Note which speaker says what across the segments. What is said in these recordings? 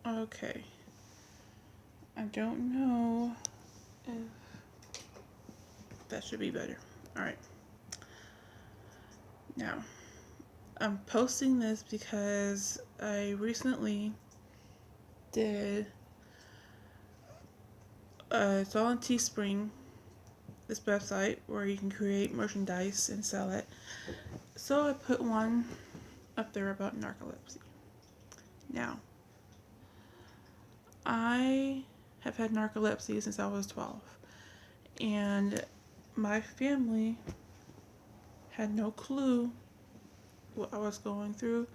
Speaker 1: Okay. I don't know if that should be better. Alright. Now, I'm posting this because I recently did. It's all on Teespring, this website where you can create merchandise and sell it. So I put one up there about narcolepsy. Now, I have had narcolepsy since I was 12, and my family had no clue what I was going through,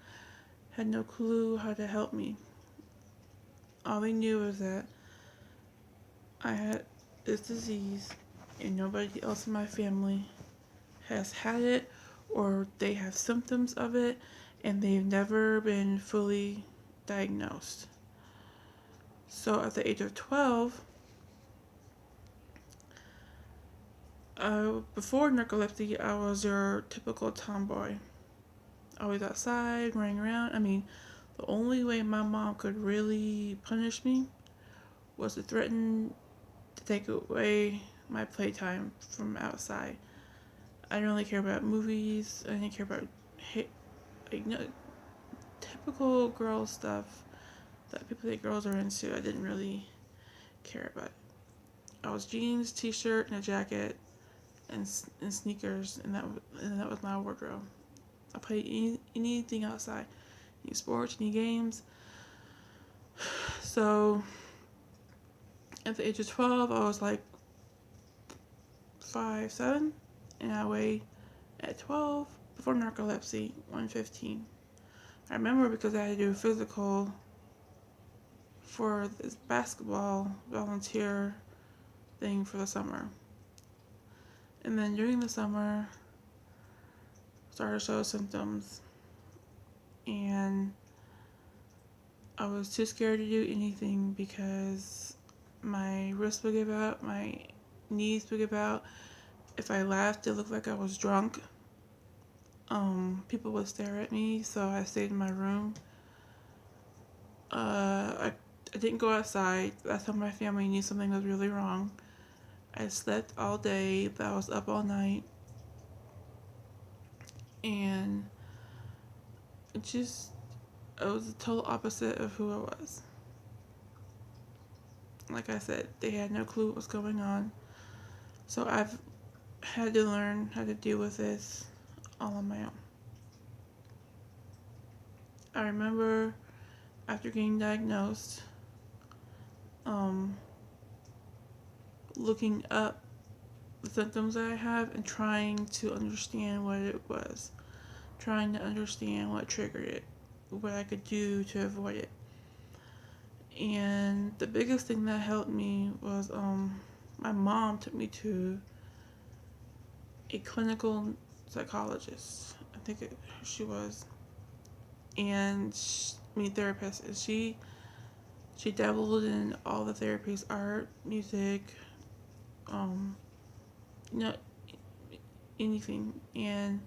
Speaker 1: had no clue how to help me. All they knew was that I had this disease and nobody else in my family has had it or they have symptoms of it and they've never been fully diagnosed. So at the age of 12, before narcolepsy, I was your typical tomboy. Always outside, running around. I mean, the only way my mom could really punish me was to threaten to take away my playtime from outside. I didn't really care about movies. I didn't care about typical girl stuff that people that girls are into. I didn't really care about it. I was jeans, t-shirt, and a jacket, and sneakers, and that was my wardrobe. I played anything outside, any sports, any games. So at the age of 12, I was like 5'7", and I weighed at 12 before narcolepsy 115. I remember because I had to do a physical for this basketball volunteer thing for the summer. And then during the summer, started to show symptoms, and I was too scared to do anything because my wrists would give out, my knees would give out. If I laughed, it looked like I was drunk. People would stare at me, so I stayed in my room. I didn't go outside. That's how my family knew something was really wrong. I slept all day, but I was up all night. And it was the total opposite of who I was. Like I said, they had no clue what was going on. So I've had to learn how to deal with this all on my own. I remember after getting diagnosed, looking up the symptoms that I have and trying to understand what it was, trying to understand what triggered it, what I could do to avoid it. And the biggest thing that helped me was my mom took me to a clinical psychologist. I think she was, and therapist. And she dabbled in all the therapies: art, music, you know, anything. And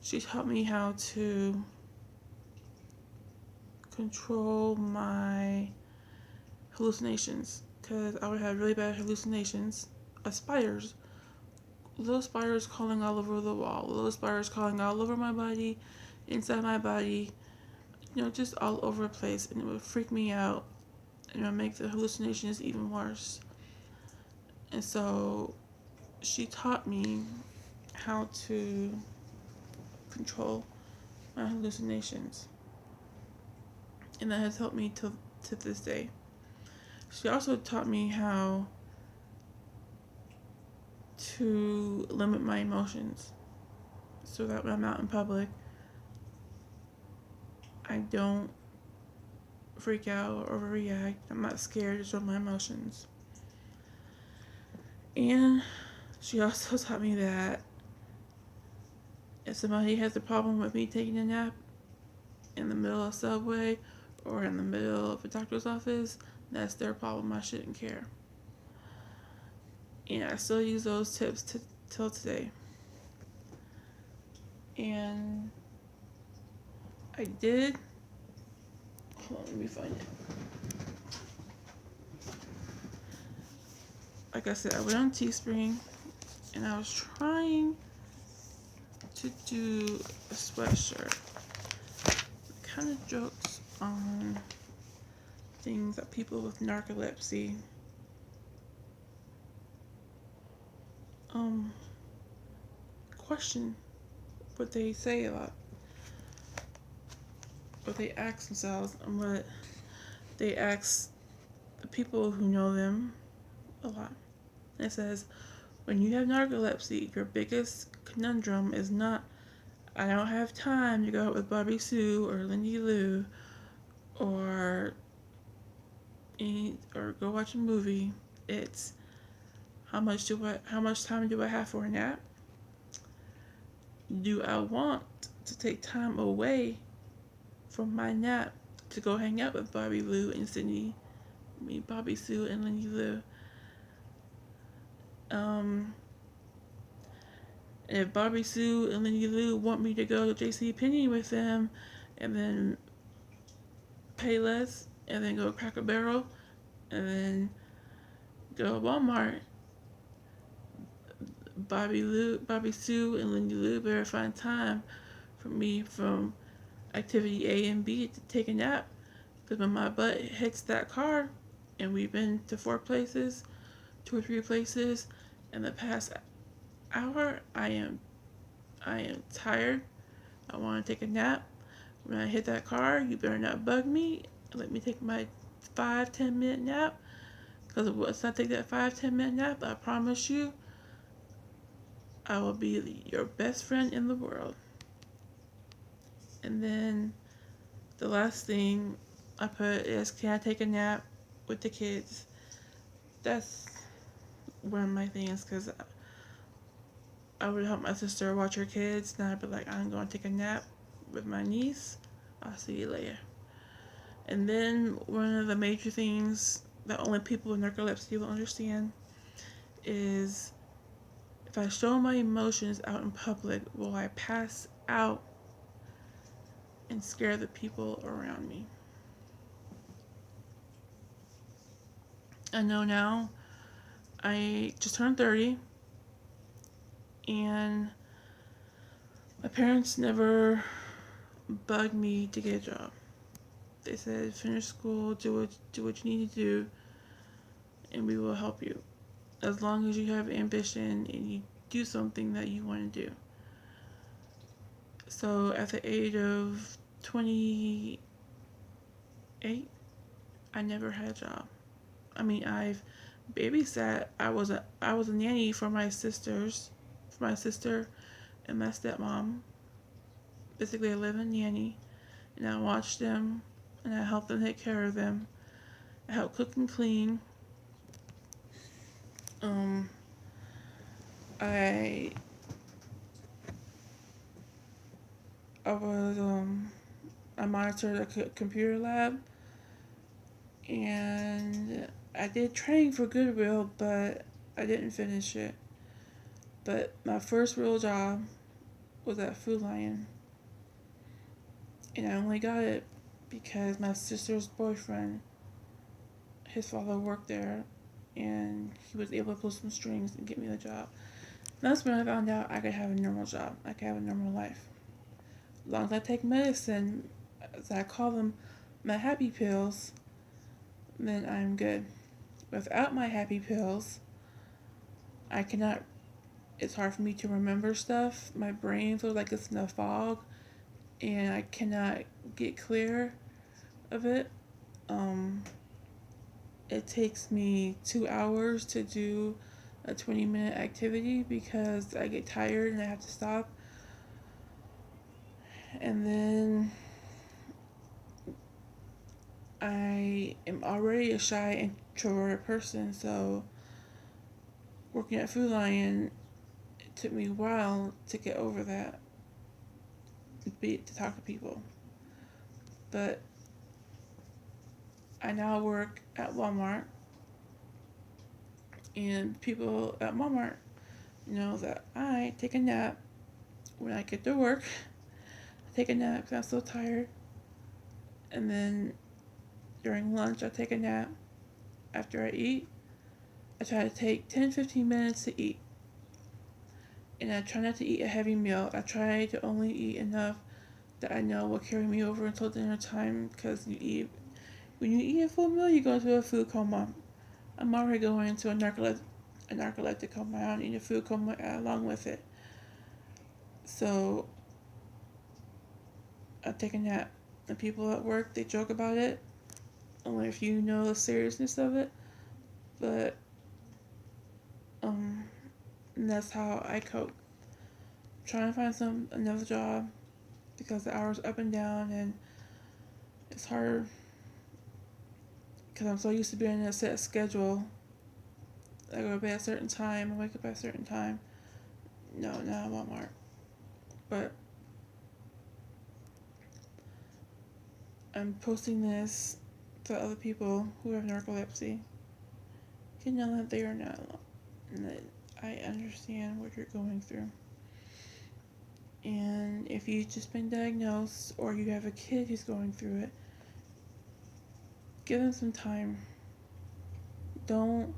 Speaker 1: she taught me how to control my hallucinations, because I would have really bad hallucinations of spiders, little spiders crawling all over the wall, little spiders crawling all over my body, inside my body, just all over the place, and it would freak me out, and it would make the hallucinations even worse. And so she taught me how to control my hallucinations, and that has helped me to this day. She also taught me how to limit my emotions so that when I'm out in public, I don't freak out or overreact. I'm not scared to show my emotions. And she also taught me that if somebody has a problem with me taking a nap in the middle of a subway or in the middle of a doctor's office, that's their problem. I shouldn't care. And I still use those tips till today. And I did hold on, let me find it. Like I said, I went on Teespring and I was trying to do a sweatshirt. Kind of jokes on things that people with narcolepsy question what they say a lot, what they ask themselves, and what they ask the people who know them a lot. It says, when you have narcolepsy, your biggest conundrum is not, I don't have time to go out with Bobby Sue or Lindy Lou or go watch a movie. It's how much time do I have for a nap? Do I want to take time away from my nap to go hang out with Bobby Lou and Bobby Sue and Lindy Lou? If Bobby Sue and Lindy Lou want me to go to JCPenney with them and then pay less and then go to Cracker Barrel and then go to Walmart, Bobby Sue and Lindy Lou better find time for me from activity A and B to take a nap. Because when my butt hits that car, and we've been to 4 places, 2 or 3 places, in the past hour, I am tired. I want to take a nap. When I hit that car, you better not bug me. Let me take my 5-10 minute nap. Because once I take that 5-10 minute nap, I promise you, I will be your best friend in the world. And then the last thing I put is, can I take a nap with the kids? That's one of my things, because I would help my sister watch her kids, and I'd be like, I'm going to take a nap with my niece. I'll see you later. And then one of the major things that only people with narcolepsy will understand is, if I show my emotions out in public, will I pass out and scare the people around me? I know now I just turned 30, and my parents never bugged me to get a job. They said, finish school, do what you need to do, and we will help you. As long as you have ambition and you do something that you want to do. So at the age of 28, I never had a job. I mean, I've babysat. I was a nanny for my sister and my stepmom. Basically, a living nanny, and I watched them, and I helped them take care of them. I helped cook and clean. I monitored a computer lab, and I did training for Goodwill, but I didn't finish it. But my first real job was at Food Lion, and I only got it because my sister's boyfriend, his father worked there, and he was able to pull some strings and get me the job. And that's when I found out I could have a normal job. I could have a normal life. As long as I take medicine, as I call them, my happy pills, then I'm good. Without my happy pills, I cannot, it's hard for me to remember stuff. My brain feels like it's in a fog, and I cannot get clear of it. It takes me 2 hours to do a 20-minute activity because I get tired and I have to stop. And then I am already a shy, introverted person, so working at Food Lion, it took me a while to get over that, to talk to people. But I now work at Walmart, and people at Walmart know that I take a nap when I get to work. I take a nap because I'm so tired, and then During lunch, I take a nap. After I eat, I try to take 10-15 minutes to eat. And I try not to eat a heavy meal. I try to only eat enough that I know will carry me over until dinner time, because when you eat a full meal, you go into a food coma. I'm already going into a narcoleptic coma. I don't need a food coma along with it. So I take a nap. And people at work, they joke about it, only if you know the seriousness of it. But and that's how I cope. Trying to find another job, because the hours up and down, and it's hard because I'm so used to being in a set schedule. I go to bed at a certain time, I wake up at a certain time. No, not at Walmart. But I'm posting this to other people who have narcolepsy. You know that they are not alone, and that I understand what you're going through. And if you've just been diagnosed, or you have a kid who's going through it, give them some time. Don't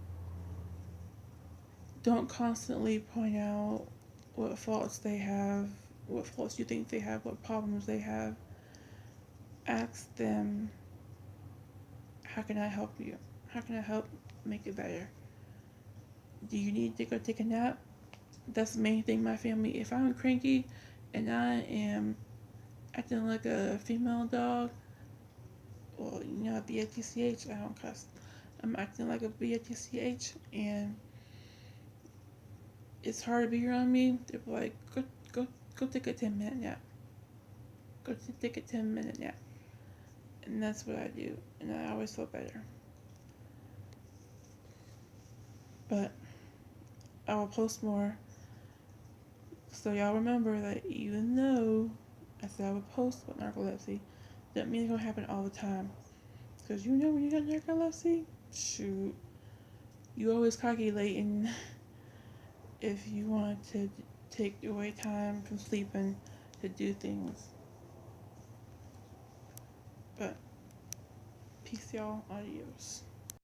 Speaker 1: constantly point out what faults they have, what faults you think they have, what problems they have. Ask them, how can I help you? How can I help make it better? Do you need to go take a nap? That's the main thing, my family. If I'm cranky and I am acting like a female dog, well, you know, B-A-T-C-H, I don't cuss. I'm acting like a B-A-T-C-H, and it's hard to be around me. They're like, go take a 10-minute nap. Go take a 10-minute nap. And that's what I do, and I always feel better. But I will post more, so y'all remember that even though I said I would post about narcolepsy, that means it's gonna happen all the time. Because you know when you got narcolepsy, shoot, you always calculating if you want to take away time from sleeping to do things. But peace, y'all. Adios.